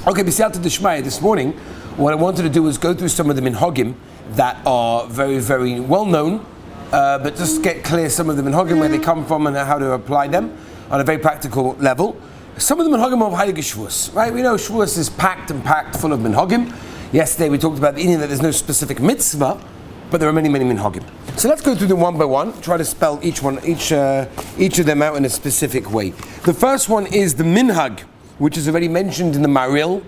Okay, b'siyata d'shmaya, this morning, what I wanted to do was go through some of the minhogim that are very, very well known, but just get clear some of the minhogim, where they come from and how to apply them on a very practical level. Some of the minhogim of Shevuos, right? We know Shevuos is packed full of minhogim. Yesterday we talked about the Indian that there's no specific mitzvah, but there are many, many minhagim. So let's go through them one by one, try to spell each of them out in a specific way. The first one is the minhag, which is already mentioned in the Maril.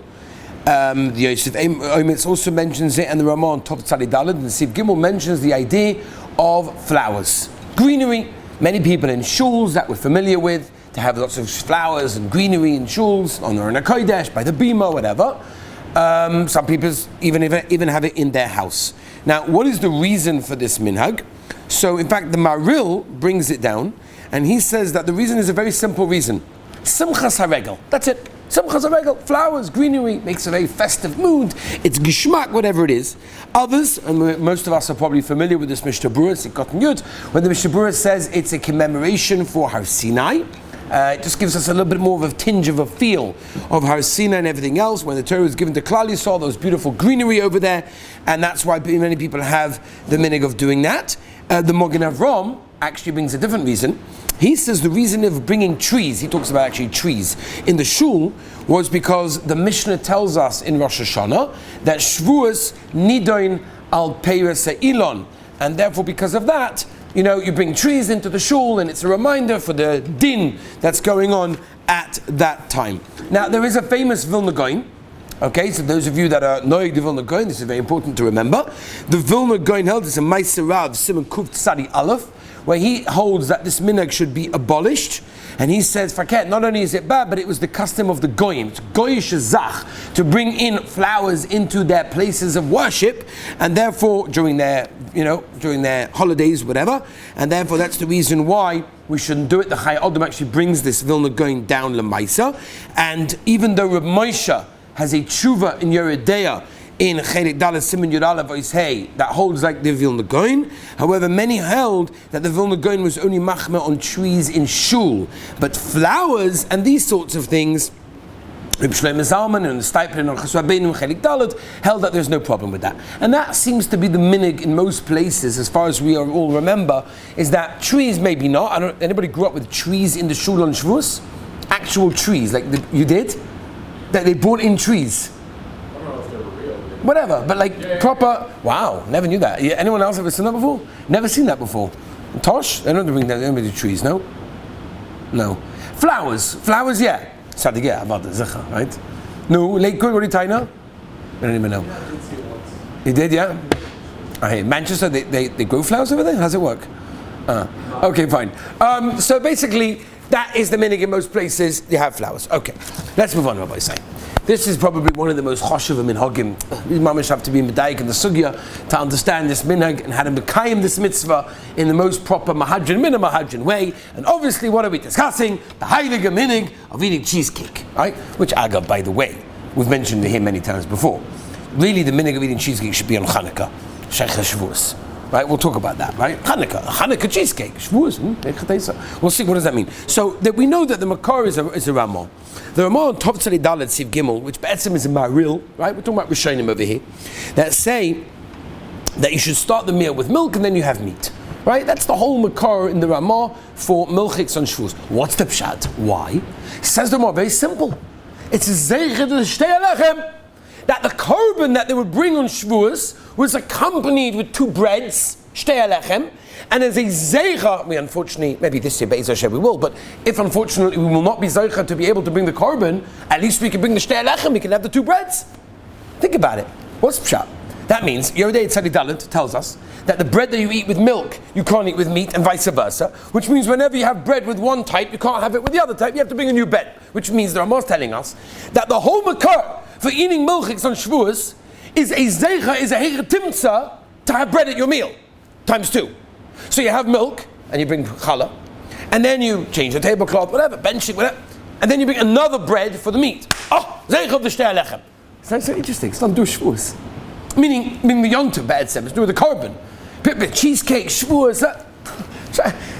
The Yosef Omitz also mentions it, and the Ramah on Top Tzadi Daled, and the Siv Gimel mentions the idea of flowers. Greenery. Many people in shuls that we're familiar with, to have lots of flowers and greenery in shuls, on the Arna Kodesh, by the Bima, whatever. Some people even have it in their house. Now, what is the reason for this minhag? So, in fact, the Maril brings it down, and he says that the reason is a very simple reason. Simchas haregel. That's it. Simchas haregel. Flowers, greenery, makes a very festive mood. It's gishmak, whatever it is. Others, and most of us are probably familiar with this Mishnah Berurah, Sikot Yud, when the Mishnah Berurah says it's a commemoration for Har Sinai. It just gives us a little bit more of a tinge of a feel of Har Sinai and everything else. When the Torah was given to Klal Yisrael, those beautiful greenery over there, and that's why many people have the minhag of doing that. The Mogen Avram actually brings a different reason. He says the reason of bringing trees, he talks about actually trees, in the shul was because the Mishnah tells us in Rosh Hashanah that Shevuos nidoin al peiros ha'ilon, and therefore because of that, you bring trees into the shul, and it's a reminder for the din that's going on at that time. Now, there is a famous Vilna Gaon. Okay, so those of you that are noig the Vilna Gaon, this is very important to remember. The Vilna Gaon held this in Meiser Rav Simon Kuf Tzadi Aleph, where he holds that this minhag should be abolished, and he says, "Faket, not only is it bad, but it was the custom of the goyim, it's goyish zach, to bring in flowers into their places of worship, and therefore during their holidays, whatever, and therefore that's the reason why we shouldn't do it." The Chai Adam actually brings this Vilna Gaon down Lemaisa, and even though Reb Moshe has a tshuva in Yeridea in Chelik Dalet Siman Yud Aleph Ois Hey that holds like the Vilna Gaon. However, many held that the Vilna Gaon was only machmer on trees in shul, but flowers and these sorts of things, Reb Shlomo Zalman and the Stipler on Chas Rabbeinu and Chelik Dalet held that there's no problem with that. And that seems to be the minhag in most places, as far as we all remember, is that trees maybe not. Anybody grew up with trees in the shul on Shavuos? Actual trees, like you did? That they brought in trees. I don't know if they were real. Whatever, but proper. Wow, never knew that. Anyone else ever seen that before? Never seen that before. Tosh? They don't bring that. They don't do trees. No. Flowers. Yeah. Sadigah about the zecha, right? No. Lakewood. What do you tie now? I don't even know. Yeah, I did see it once. You did, yeah. Okay, Manchester. They grow flowers over there. How's it work? Okay, fine. So basically, that is the minhag in most places. You have flowers. Okay, let's move on. Rabbi say, this is probably one of the most choshev minhagim. We mamish have to be medayik in the sugya to understand this minhag and how to mekayim this mitzvah in the most proper mahadran way. And obviously, what are we discussing? The heilige minhag of eating cheesecake, right? Which agav, by the way, we've mentioned to him many times before. Really, the minhag of eating cheesecake should be on Chanukah, Shevuos. Right, we'll talk about that, right? Chanukah cheesecake, Shevuos. We'll see, what does that mean? So, that we know that the Makar is a Ramah. The Ramah on Top Tzadi Dalet Siv Gimel, which Be'etzim is a Maril, right? We're talking about Rishonim over here, that say that you should start the meal with milk and then you have meat. Right? That's the whole Makar in the Ramah for milchiks on Shavuos. What's the pshat? Why? Says the Ramah, very simple. It's a zeicher l'shtei alechem. That the korban that they would bring on Shavuos was accompanied with 2 breads, shtei alechem, and as a zeicha, we unfortunately, maybe this year, Be'ez Hashem we will, but if unfortunately we will not be zeicha to be able to bring the korban, at least we can bring the shtei alechem, we can have the 2 breads. Think about it. What's pshat? That means, Yeridei Tzadi Dalet tells us that the bread that you eat with milk, you can't eat with meat, and vice versa, which means whenever you have bread with one type, you can't have it with the other type, you have to bring a new bread, which means the Ramah is telling us that the whole makar for eating milchiks on Shavuos is a zeicha, is a heicher timtza to have bread at your meal, times 2. So you have milk, and you bring challah, and then you change the tablecloth, whatever, bench it, whatever, and then you bring another bread for the meat. Oh, zeicha of the shtei alechem. Sounds so interesting, it's not do Shavuos. Meaning the yontiv, bad seven, it's do with the korban. Cheesecake, Shavuos,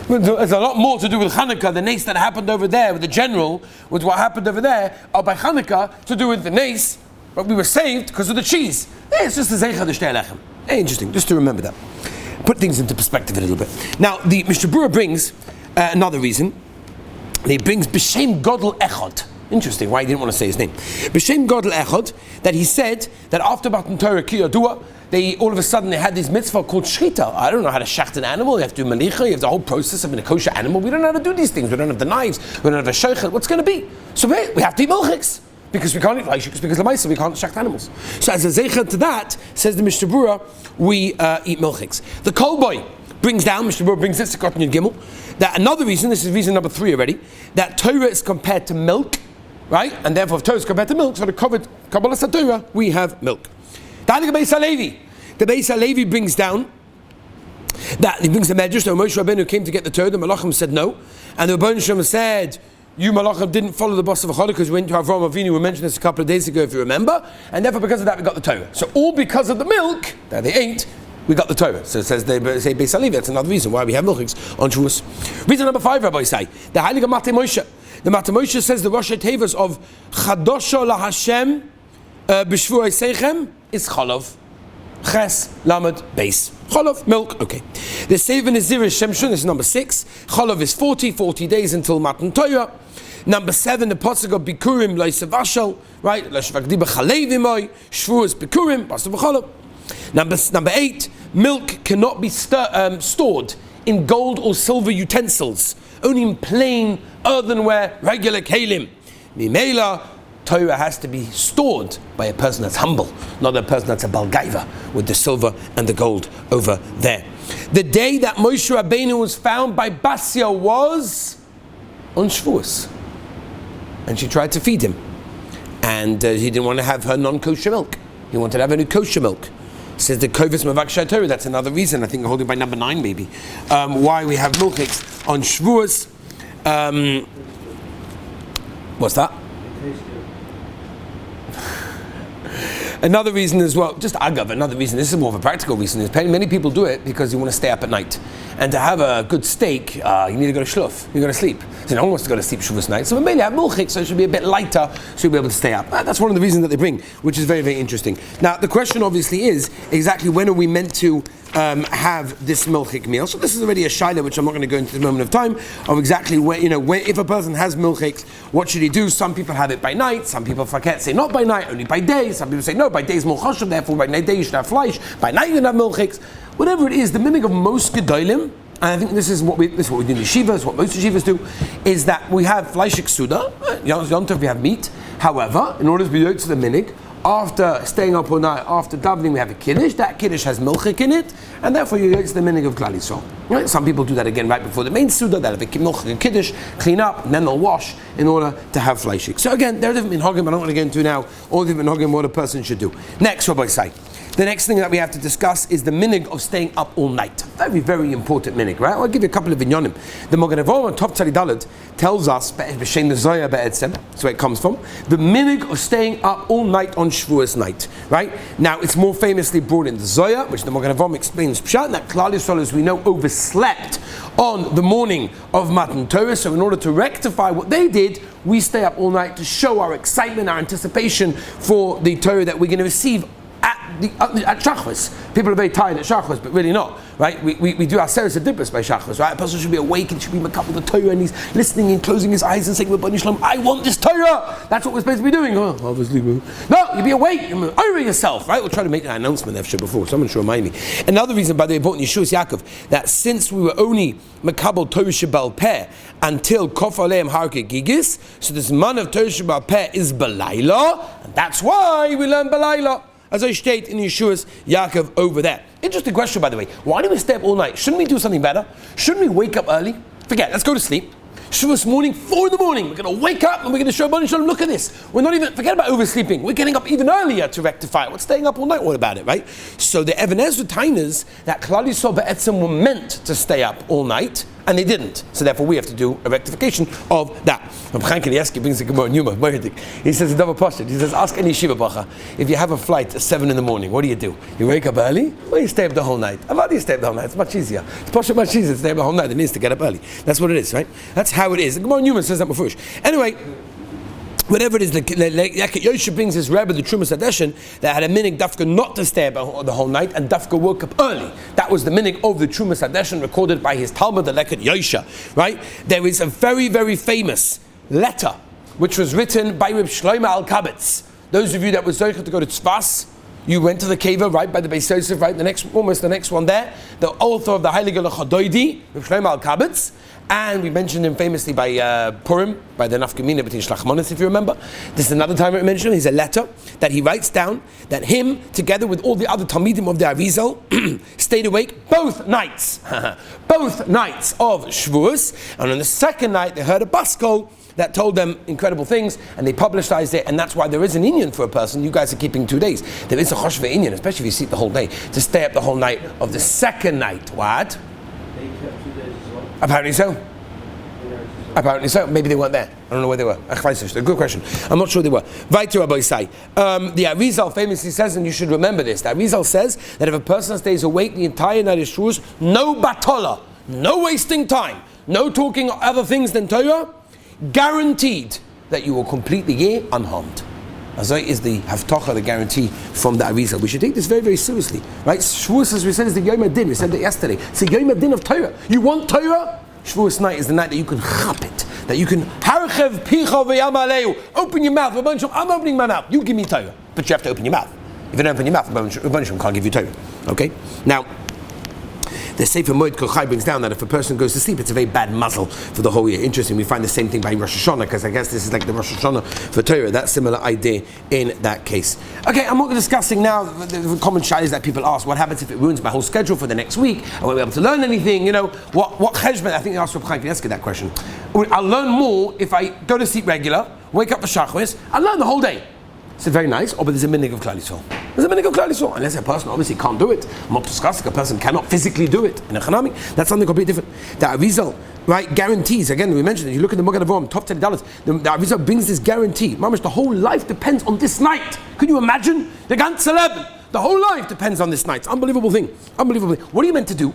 There's a lot more to do with Hanukkah, the nace that happened over there with the general, with what happened over there, or by Hanukkah to do with the nace, but we were saved because of the cheese. It's just the Zeicha the Shtei Lechem. Interesting, just to remember that. Put things into perspective a little bit. Now, the Mishnah Berurah brings another reason. He brings B'Shem Godel Echad. Interesting, why he didn't want to say his name. B'Shem Godel Echad, that he said that after Matan Torah Ki Yadua, all of a sudden they had this mitzvah called shchita. I don't know how to shacht an animal. You have to do malicha. You have the whole process of a kosher animal. We don't know how to do these things. We don't have the knives. We don't have a shochet. What's going to be? So we have to eat milchiks because we can't eat fleishiks because lemaisa we can't shacht animals. So as a zeicha to that, says the Mishnah Berurah, we eat milchiks. The Kol Boy brings down, Mishnah Berurah brings this to Cotton Yud Gimel, that another reason, this is reason number 3 already, that Torah is compared to milk, right? And therefore if Torah is compared to milk, so the Kabbalah Torah, we have milk. The Beis HaLevi brings down that he brings the Medrash. So Moshe Rabbeinu came to get the Torah. The Malachim said no, and the Rebbeinu Shem said, "You Malachim didn't follow the boss of Chodesh because we went to Avraham Avinu. We mentioned this a couple of days ago, if you remember, and therefore because of that we got the Torah. So all because of the milk that they ate, we got the Torah." So it says they say Beis HaLevi. That's another reason why we have milchiks on Shavuos. Reason number 5, Rabbi say the Heilige Matei Moshe. The Matei Moshe says the Rosh Tevos of Chadosha LaHashem B'Shvuos Seichem is Cholov. Ches, Lamed, Beis. Cholov, milk, okay. The Sefer Nazir is Shemshon, this is number 6. Cholov is 40 days until Matan Torah. Number 7, the Pasuk of Bikurim, Loisav Ashal, right? Loishvagdi B'Chalei V'moy, Shvuos Bikurim, Pasuk B'Cholov. Number 8, milk cannot be stored in gold or silver utensils, only in plain earthenware, regular kalim. Mimela, Torah has to be stored by a person that's humble, not a person that's a balgaiva with the silver and the gold over there. The day that Moshe Rabbeinu was found by Basia was on Shavuos, and she tried to feed him, and he didn't want to have her non-kosher milk. He wanted to have her kosher milk. Says the Kovis Mavakshay Torah. That's another reason. I think I'm holding by number 9 maybe. Why we have milchiks on Shavuos. What's that? Another reason as well, just agav, another reason, this is more of a practical reason, is many people do it because you want to stay up at night. And to have a good steak, you need to go to shluf, you got to sleep. So no one wants to go to sleep Shavuos night. So we mainly have milchik, so it should be a bit lighter, so you'll be able to stay up. That's one of the reasons that they bring, which is very, very interesting. Now, the question obviously is, exactly when are we meant to have this milchik meal? So this is already a shaila, which I'm not going to go into the moment of time, of exactly where, if a person has milchiks, what should he do? Some people have it by night, some people forget, say not by night, only by day. Some people say no, by day is more choshev, therefore by day you should have fleish, by night you can have milchiks. Whatever it is, the mimik of most gedolim, and I think this is what we do in yeshivas, what most yeshivas do, is that we have fleishik suda, yontav we have meat. However, in order to be yotz to the minig, after staying up all night, after davening, we have a kiddush. That kiddush has milchik in it, and therefore you yotz the minig of Klal Yisrael. Right? Some people do that again right before the main suda. They'll have a milchik and kiddush, clean up, and then they'll wash in order to have fleishik. So again, there are different minhogim. I don't want to get into now all the different minhogim what a person should do. Next, Rabbi say. The next thing that we have to discuss is the minig of staying up all night. Very, very important minig, right? I'll give you a couple of vinyonim. The Mogen Avraham on Top Tzadi Daled tells us, B'Shem Zoya Be'etzem, that's where it comes from, the minig of staying up all night on Shavuos night, right? Now, it's more famously brought in the Zoya, which the Mogen Avraham explains Pshat, that Klal Yisrael, as we know, overslept on the morning of Matan Torah, so in order to rectify what they did, we stay up all night to show our excitement, our anticipation for the Torah that we're going to receive at Shachris. People are very tired at Shachris, but really not, right? We do our Seres Adibris by Shachris, right? A person should be awake and should be makabel the Torah, and he's listening and closing his eyes and saying, I want this Torah! That's what we're supposed to be doing. Oh, obviously. No, you be awake, over yourself, right? We'll try to make that announcement after before. Someone should remind me. Another reason, by the way, important Yeshuas Yaakov, that since we were only makabel Torah Shebal Peh until Kof Aleim Harke Gigis, so this man of Torah Shebal Peh is Belayla, and that's why we learn Belayla. As I state in Yeshua's Yaakov over there. Interesting question, by the way. Why do we stay up all night? Shouldn't we do something better? Shouldn't we wake up early? Forget, let's go to sleep. Shavuos morning, 4 a.m, we're going to wake up and we're going to show Bani Shalom, look at this. We're not even, forget about oversleeping. We're getting up even earlier to rectify it. What's staying up all night? What about it, right? So the Even Ezra Tainas, that Klal Yisrael Be'etzem were meant to stay up all night, and they didn't. So therefore we have to do a rectification of that. Chaim Kanievsky brings a Gemara Numa. He says a double posture. He says, ask any Shiva Bacha, if you have a flight at 7 in the morning, what do? You wake up early, or you stay up the whole night? How do you stay up the whole night? It's much easier. It's much easier to stay up the whole night than it is to get up early. That's what it is, right? That's how it is. The Gemara Newman says that before. Anyway, whatever it is, Yosha brings his rabbi, the Trumas Hadeshin, that had a minig dafka not to stay up the whole night, and dafka woke up early. That was the minig of the Trumas Hadeshin, recorded by his Talmud, the Leket Yosha, right? There is a very, very famous letter, which was written by Reb Shlomo Al-Kabetz. Those of you that were zocheh to go to Tzfas, you went to the cave, right, by the Beis Yosef, right, almost the next one there, the author of the Heilige Lechadoidi, Reb Shlomo Al-Kabetz, and we mentioned him famously by Purim, by the Nafkamina between Shlachmanis, if you remember. This is another time I mentioned him. He's a letter that he writes down that him, together with all the other Talmidim of the Arizal, stayed awake both nights of Shavuos, and on the second night they heard a baskol that told them incredible things, and they publicized it, and that's why there is an inyan for a person. You guys are keeping 2 days. There is a choshve inyan, especially if you sleep the whole day, to stay up the whole night of the second night. What? They kept 2 days as well. Apparently so. Apparently so. Maybe they weren't there. I don't know where they were. A good question. I'm not sure they were. Vaiter Rabbi Sai. The Arizal famously says, and you should remember this, the Arizal says that if a person stays awake the entire night of Shavuos, no batola, no wasting time, no talking other things than Torah, guaranteed that you will complete the year unharmed. Azai is the Havtocha, the guarantee from the Arizal. We should take this very, very seriously. Right? Shavuos, as we said, is the Yom HaDin. We said that yesterday. It's the Yom HaDin of Torah. You want Torah? Shavuos night is the night that you can chap it. That you can harchev picha v'yamaleu. Open your mouth. I'm opening my mouth. You give me Torah. But you have to open your mouth. If you don't open your mouth, Rebbeinu can't give you Torah. Okay? Now, the Sefer Moed Kochai brings down that if a person goes to sleep, it's a very bad muzzle for the whole year. Interesting, we find the same thing by Rosh Hashanah, because I guess this is like the Rosh Hashanah for Torah, that similar idea in that case. Okay, I'm not discussing now the common shilas that people ask. What happens if it ruins my whole schedule for the next week? I won't be able to learn anything, what cheshbon? I think they asked Reb Chaim Kanievsky that question. I'll learn more if I go to sleep regular, wake up for Shachris, I'll learn the whole day. It's very nice, but there's a minhag of Klal Yisrael. There's a minhag of Klal Yisrael. Unless a person obviously can't do it. I'm not discussing a person cannot physically do it. In a Chanami, that's something completely different. The Arizal, right, guarantees, again, we mentioned it, you look at the Magen Avraham, top $10, the Arizal brings this guarantee. Mamash, the whole life depends on this night. Can you imagine? The ganze Leben. The whole life depends on this night. It's unbelievable thing. Unbelievable thing. What are you meant to do?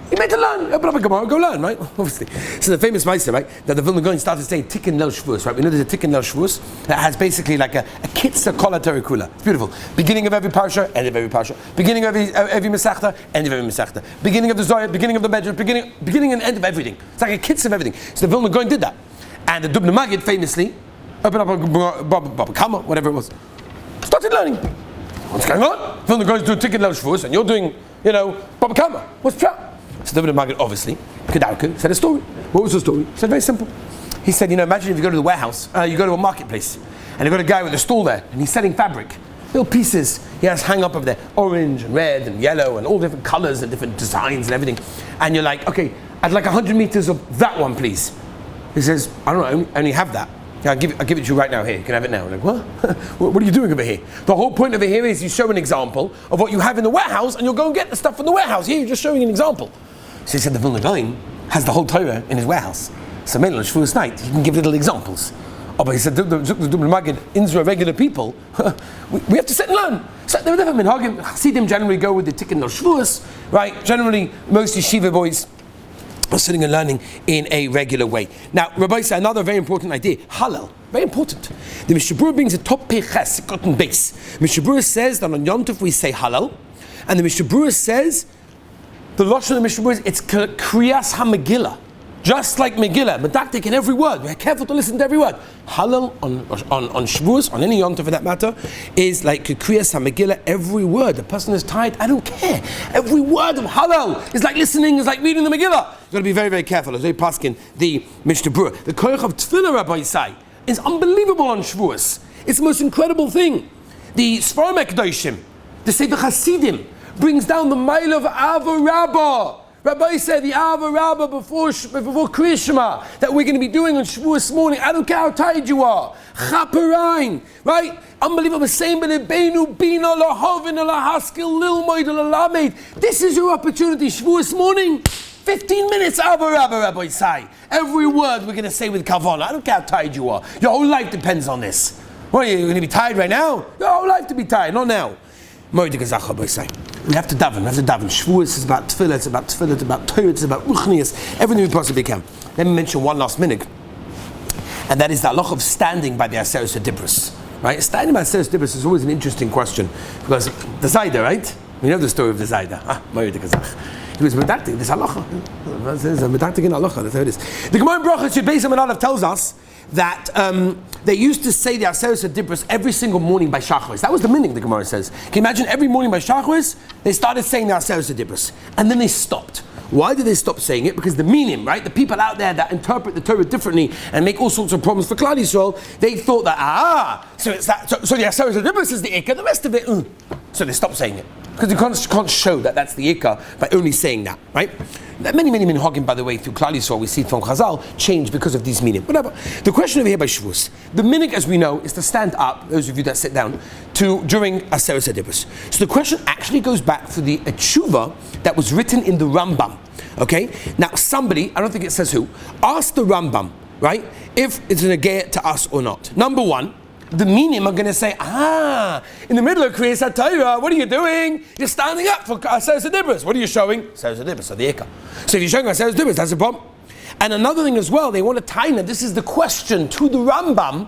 You're meant to learn. Open up a Gemara, go learn, right? Obviously. So the famous Meister, right, that the Vilna Gaon started saying Tikkun Leil Shavuos, right? We know there's a Tikkun Leil Shavuos that has basically like a kitzah kol Kula. It's beautiful. Beginning of every parsha, end of every parsha. Beginning of every Masechta, end of every Masechta. Beginning of the Zohar, beginning of the Medrash, beginning and end of everything. It's like a kitzah of everything. So the Vilna Gaon did that. And the Dubna Magid famously opened up a Baba Kama, whatever it was, started learning. What's going on? Vilna Gaon's doing Tikkun Leil Shavuos and you're doing, Baba Kama. What's that? So David Maggid, obviously, Kedarku, said a story. What was the story? He said, very simple. He said, imagine if you go to the warehouse, you go to a marketplace, and you've got a guy with a stall there, and he's selling fabric. Little pieces he has hang up over there, orange and red and yellow and all different colors and different designs and everything. And you're like, okay, I'd like 100 meters of that one, please. He says, I don't know, I only have that. Yeah, I'll give it to you right now here. You can have it now. I'm like, what? What are you doing over here? The whole point over here is you show an example of what you have in the warehouse and you'll go and get the stuff from the warehouse. Here, you're just showing an example. So he said the Vilna Gaon has the whole Torah in his warehouse. So maybe on Shavuos night, he can give little examples. Oh, but he said, the Magid, Inzra, regular people, we have to sit and learn. So there were different Minhogim. Hasidim generally go with the Tikkun Leil Shavuos, right? Generally, most yeshiva boys are sitting and learning in a regular way. Now, Rabbi said another very important idea, halal, very important. The Mishnah Berurah brings a top peches, cotton base. Mishnah Berurah says that on Yom Tov we say halal, and the Mishnah Berurah says, the Lashon of the Mishnah Berurah is it's Kriyas HaMegillah, just like Megillah, medactic in every word. We're careful to listen to every word. Halal on Shavuos, on any Yom Tov for that matter, is like Kriyas HaMegillah, every word. The person is tired, I don't care. Every word of halal is like listening, is like reading the Megillah. You've got to be very, very careful. As they paskin the Mishnah Berurah. The Koyach of Tefillah, Rabbi Sai, is unbelievable on Shavuos. It's the most incredible thing. The Sfarim Ekdoshim, the Sefer Hasidim, brings down the mile of Ava Rabbah. Rabbi said the Ava Rabbah before Kriya Shema that we're going to be doing on Shavuos morning. I don't care how tired you are. Chaparain, right? Unbelievable. Same Beinu Bina Lahovin Lahaskil Lilmoid Lalamed. This is your opportunity. Shavuos morning. 15 minutes, Rabbi Sai. Every word we're going to say with kavanah. I don't care how tired you are. Your whole life depends on this. What are you going to be tired right now? Your whole life to be tired, not now. We have to daven. We have to daven. Shevuos is about tefillah, it's about Torah, it's about ruchnius, everything we possibly can. Let me mention one last minhag, and that is the halacha of standing by the Aseres HaDibros. Right? Standing by the Aseres HaDibros is always an interesting question, because the Zayda, right? We know the story of the Zayda. He was medactic, this halacha. Medactic in halacha, that's how it is. The Gemara in Brachos Beis Amarav tells us that they used to say the Aseres HaDibros every single morning by Shachris. That was the meaning, the Gemara says. Can you imagine every morning by Shachris, they started saying the Aseres HaDibros, and then they stopped. Why did they stop saying it? Because the meaning, right? The people out there that interpret the Torah differently and make all sorts of problems for Klal Yisrael, they thought that, so it's that, so the Aseres HaDibros is the Ikka, the rest of it, So they stopped saying it. Because you can't show that that's the Ikka by only saying that, right? Many Minhogim, by the way, through Klal Yisrael, we see it from Chazal, change because of these meaning. Whatever. The question over here by Shavuos, the minhag, as we know, is to stand up, those of you that sit down, during Aseres HaDibros. So the question actually goes back for the tshuva that was written in the Rambam. Okay? Now somebody, I don't think it says who, asked the Rambam, right, if it's an agay to us or not. Number one, the meaning are going to say, in the middle of Kriyas HaTorah, what are you doing? You're standing up for Aseres HaDibros. What are you showing? Aseres HaDibros, so the Ikka. So if you're showing Aseres HaDibros, that's a problem. And another thing as well, they want to tie that this is the question to the Rambam,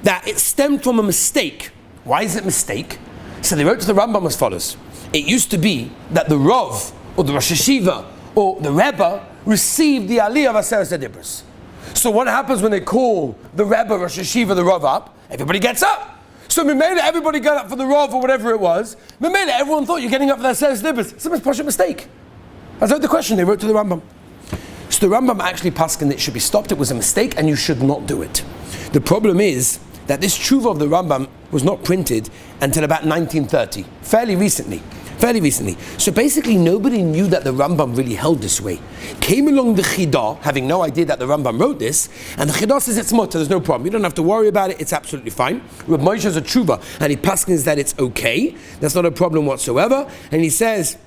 that it stemmed from a mistake. Why is it a mistake? So they wrote to the Rambam as follows. It used to be that the Rav, or the Rosh Hashiva, or the Rebbe, received the Aliyah of Aseres HaDibros. So what happens when they call the Rebbe, Rosh Hashiva, the Rav up? Everybody gets up. So Mimela, everybody got up for the Rav or whatever it was. Mimela, everyone thought you're getting up for that Aseres HaDibros. It's a posh mistake. That's not the question they wrote to the Rambam. So the Rambam actually paskin that it should be stopped. It was a mistake and you should not do it. The problem is that this tshuva of the Rambam was not printed until about 1930, fairly recently. So basically nobody knew that the Rambam really held this way. Came along the Chidah, having no idea that the Rambam wrote this, and the Chidah says it's mutter, there's no problem. You don't have to worry about it, it's absolutely fine. Reb Moshe is a tshuva, and he paskins that it's okay. That's not a problem whatsoever. And he says,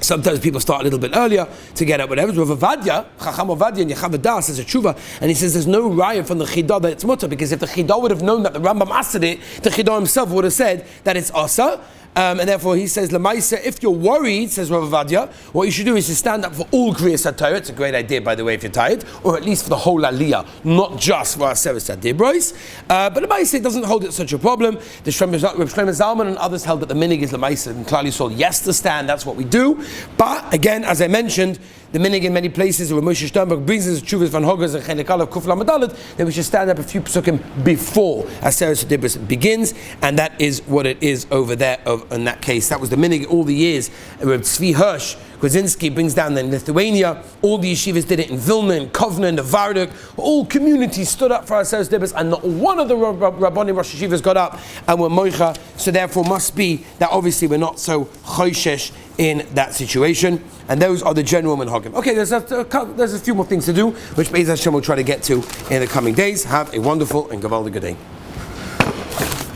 sometimes people start a little bit earlier to get up, whatever. Rav Ovadia, Chacham Ovadia, and Yechav Das says a tshuva, and he says there's no raya from the Chidah that it's mutter, because if the Chidah would have known that the Rambam asked it, the Chidah himself would have said that it's asa. And therefore he says, Lamaisa, if you're worried, says Rav Ovadia, what you should do is to stand up for all Kriyas HaTorah. It's a great idea, by the way, if you're tired, or at least for the whole Aliyah, not just for Aseres HaDibros. But Lamaisa doesn't hold it such a problem. The Shlomo Zalman and others held that the minig is Lamaisa and Klal Yisrael, yes, to stand, that's what we do. But again, as I mentioned, the minig in many places, where Moshe Sternberg brings us Chuvas van Hoggers and Chenekal of Kuf Lamadalit, then we should stand up a few psukim before Aseres HaDibros begins, and that is what it is over there. In that case, that was the minig all the years. Tzvi Hirsch Kwasinski brings down in Lithuania. All the yeshivas did it in Vilna, in Kovna, in Varduk. All communities stood up for Aseres HaDibros, and not one of the Rabbanim Rosh Yeshivas got up and were moicha. So therefore, must be that obviously we're not so choishesh in that situation. And those are the general minhagim. Okay, there's a few more things to do, which Be'ez Hashem will try to get to in the coming days. Have a wonderful and gavaldic good day.